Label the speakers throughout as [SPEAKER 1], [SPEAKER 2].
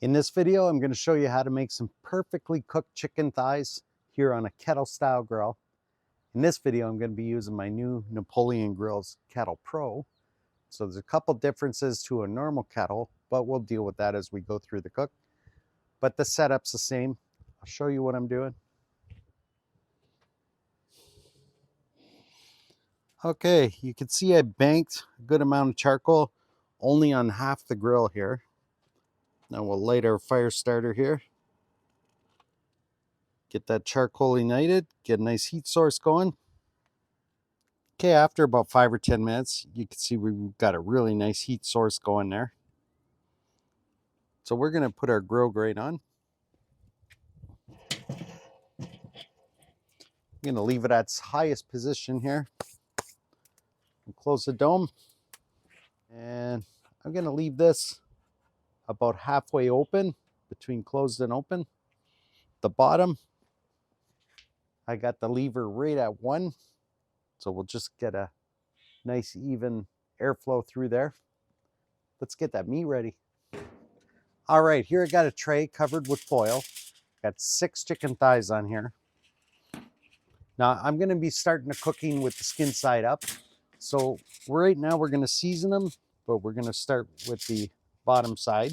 [SPEAKER 1] In this video, I'm going to show you how to make some perfectly cooked chicken thighs here on a kettle style grill. In this video, I'm going to be using my new Napoleon Grills Kettle Pro. So there's a couple differences to a normal kettle, but we'll deal with that as we go through the cook. But the setup's the same. I'll show you what I'm doing. Okay, you can see I banked a good amount of charcoal only on half the grill here. Now we'll light our fire starter here. Get that charcoal ignited, get a nice heat source going. Okay, after about 5 or 10 minutes, you can see we've got a really nice heat source going there. So we're going to put our grill grate on. I'm going to leave it at its highest position here. And close the dome. And I'm going to leave this about halfway open, between closed and open. The bottom, I got the lever right at 1. So we'll just get a nice even airflow through there. Let's get that meat ready. All right, here I got a tray covered with foil. Got 6 chicken thighs on here. Now I'm going to be starting the cooking with the skin side up. So right now we're going to season them, but we're going to start with the bottom side.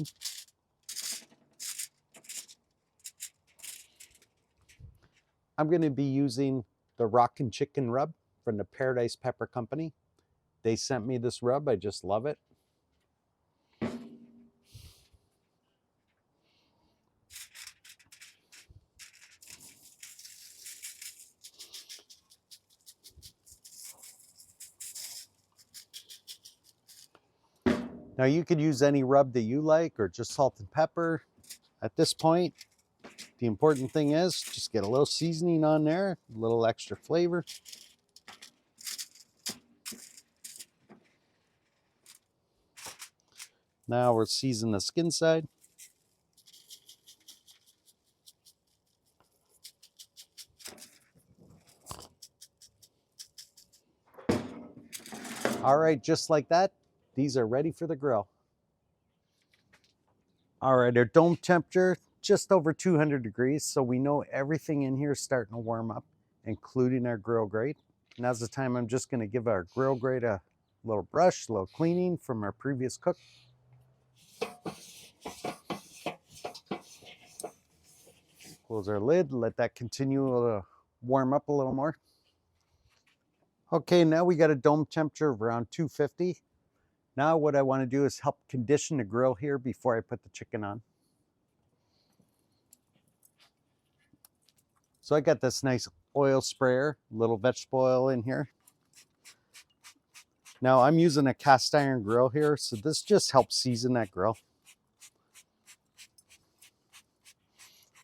[SPEAKER 1] I'm going to be using the Rockin' Chicken rub from the Paradise Pepper Company. They sent me this rub. I just love it. Now you could use any rub that you like or just salt and pepper. At this point, the important thing is just get a little seasoning on there, a little extra flavor. Now we're seasoning the skin side. All right, just like that, these are ready for the grill. All right, our dome temperature, just over 200 degrees, so we know everything in here is starting to warm up, including our grill grate. Now's the time I'm just gonna give our grill grate a little brush, a little cleaning from our previous cook. Close our lid, let that continue to warm up a little more. Okay, now we got a dome temperature of around 250. Now what I want to do is help condition the grill here before I put the chicken on. So I got this nice oil sprayer, little vegetable oil in here. Now I'm using a cast iron grill here, so this just helps season that grill.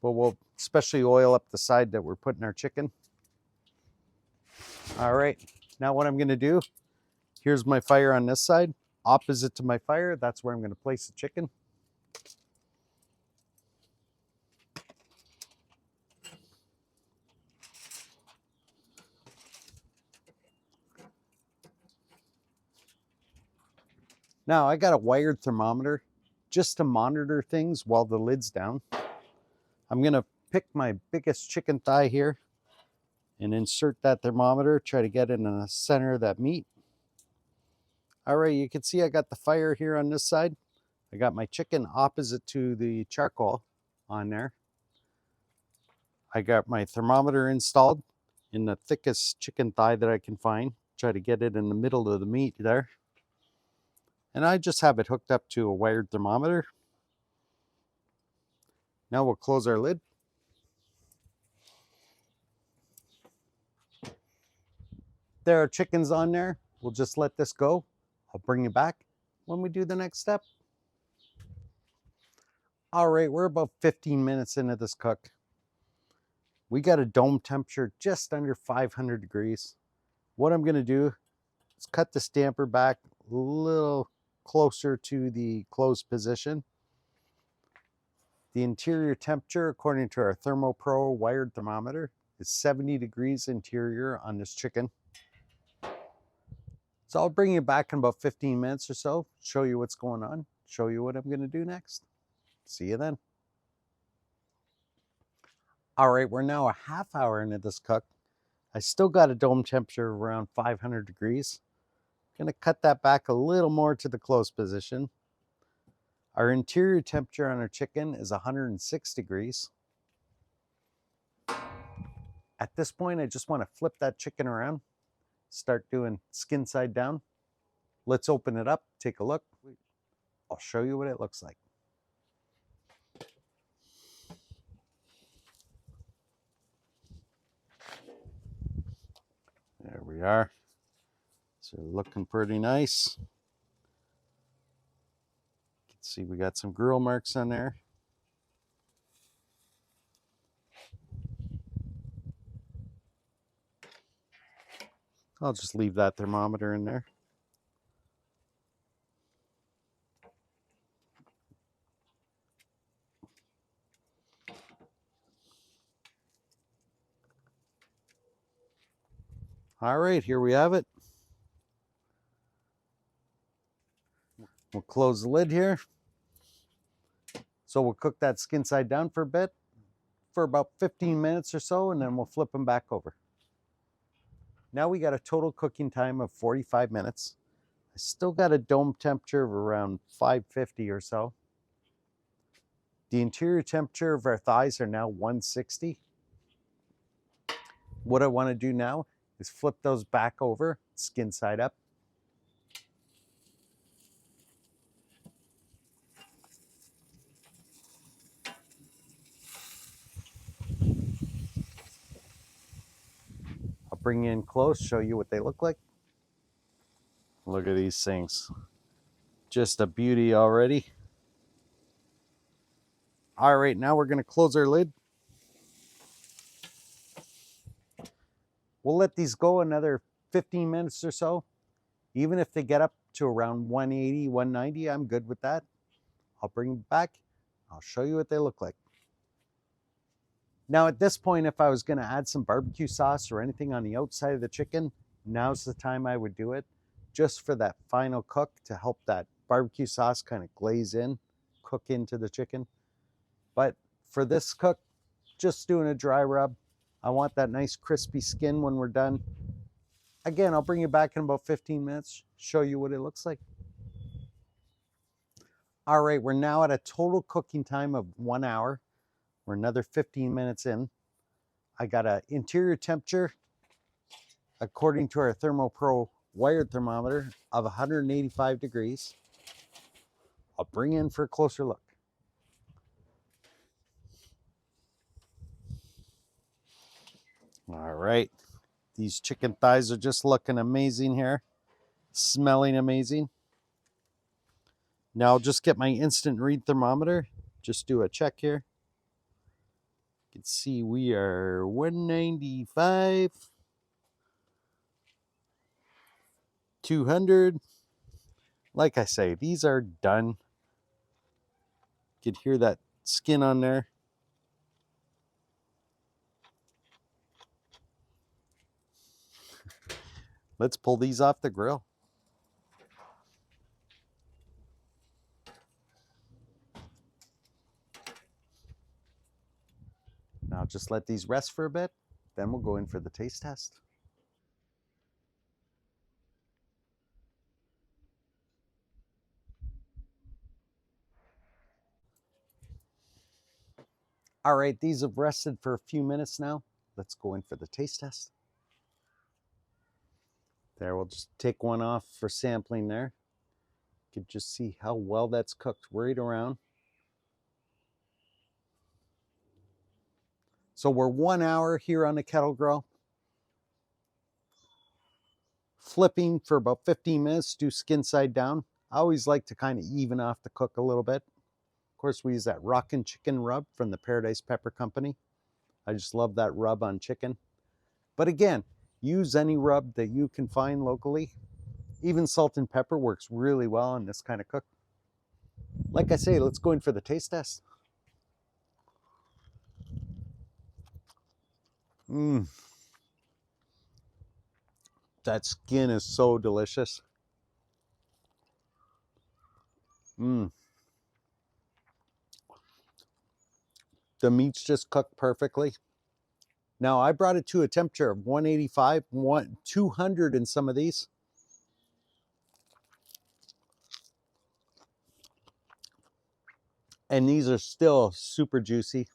[SPEAKER 1] But we'll especially oil up the side that we're putting our chicken. All right, now what I'm gonna do, here's my fire on this side. Opposite to my fire, that's where I'm gonna place the chicken. Now I got a wired thermometer just to monitor things while the lid's down. I'm gonna pick my biggest chicken thigh here and insert that thermometer, try to get it in the center of that meat. All right, you can see I got the fire here on this side. I got my chicken opposite to the charcoal on there. I got my thermometer installed in the thickest chicken thigh that I can find. Try to get it in the middle of the meat there. And I just have it hooked up to a wired thermometer. Now we'll close our lid. There are chickens on there. We'll just let this go. I'll bring you back when we do the next step. All right, we're about 15 minutes into this cook. We got a dome temperature just under 500 degrees. What I'm gonna do is cut the damper back a little closer to the closed position. The interior temperature, according to our ThermoPro wired thermometer, is 70 degrees interior on this chicken. So I'll bring you back in about 15 minutes or so, show you what's going on, show you what I'm gonna do next. See you then. All right, we're now a half hour into this cook. I still got a dome temperature of around 500 degrees. Gonna cut that back a little more to the close position. Our interior temperature on our chicken is 106 degrees. At this point, I just want to flip that chicken around, start doing skin side down. Let's open it up, take a look. I'll show you what it looks like. There we are. So looking pretty nice. You can see we got some grill marks on there. I'll just leave that thermometer in there. All right, here we have it. We'll close the lid here. So we'll cook that skin side down for a bit, for about 15 minutes or so, and then we'll flip them back over. Now we got a total cooking time of 45 minutes. I still got a dome temperature of around 550 or so. The interior temperature of our thighs are now 160. What I want to do now is flip those back over, skin side up. I'll bring you in close, show you what they look like. Look at these things. Just a beauty already. All right, now we're going to close our lid. We'll let these go another 15 minutes or so. Even if they get up to around 180, 190, I'm good with that. I'll bring them back. I'll show you what they look like. Now at this point, if I was going to add some barbecue sauce or anything on the outside of the chicken, now's the time I would do it, just for that final cook to help that barbecue sauce kind of glaze in, cook into the chicken. But for this cook, just doing a dry rub. I want that nice crispy skin when we're done. Again, I'll bring you back in about 15 minutes, show you what it looks like. All right, we're now at a total cooking time of 1 hour. We're another 15 minutes in. I got an interior temperature, according to our ThermoPro wired thermometer, of 185 degrees. I'll bring in for a closer look. All right, these chicken thighs are just looking amazing here, smelling amazing. Now I'll just get my instant read thermometer, just do a check here. You can see we are 195, 200. Like I say, these are done. You can hear that skin on there. Let's pull these off the grill. Now just let these rest for a bit, then we'll go in for the taste test. All right, these have rested for a few minutes now. Let's go in for the taste test. There, we'll just take one off for sampling there. You can just see how well that's cooked right around. So we're 1 hour here on the kettle grill. Flipping for about 15 minutes, do skin side down. I always like to kind of even off the cook a little bit. Of course, we use that Rockin' Chicken rub from the Paradise Pepper Company. I just love that rub on chicken. But again, use any rub that you can find locally. Even salt and pepper works really well on this kind of cook. Like I say, let's go in for the taste test. That skin is so delicious. The meat's just cooked perfectly. Now, I brought it to a temperature of 185, 200 in some of these. And these are still super juicy.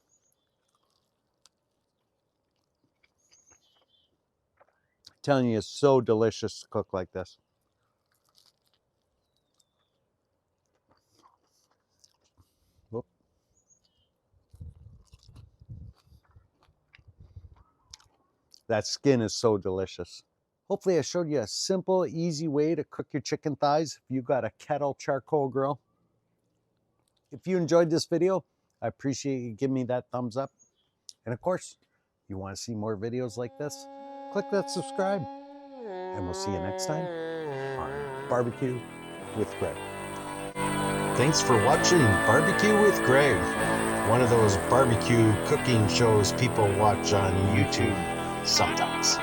[SPEAKER 1] I'm telling you, it's so delicious to cook like this. Whoop. That skin is so delicious. Hopefully I showed you a simple, easy way to cook your chicken thighs if you've got a kettle charcoal grill. If you enjoyed this video, I appreciate you giving me that thumbs up. And of course, if you want to see more videos like this, click that subscribe. And we'll see you next time on Barbecue with Greg. Thanks for watching Barbecue with Greg, one of those barbecue cooking shows people watch on YouTube sometimes.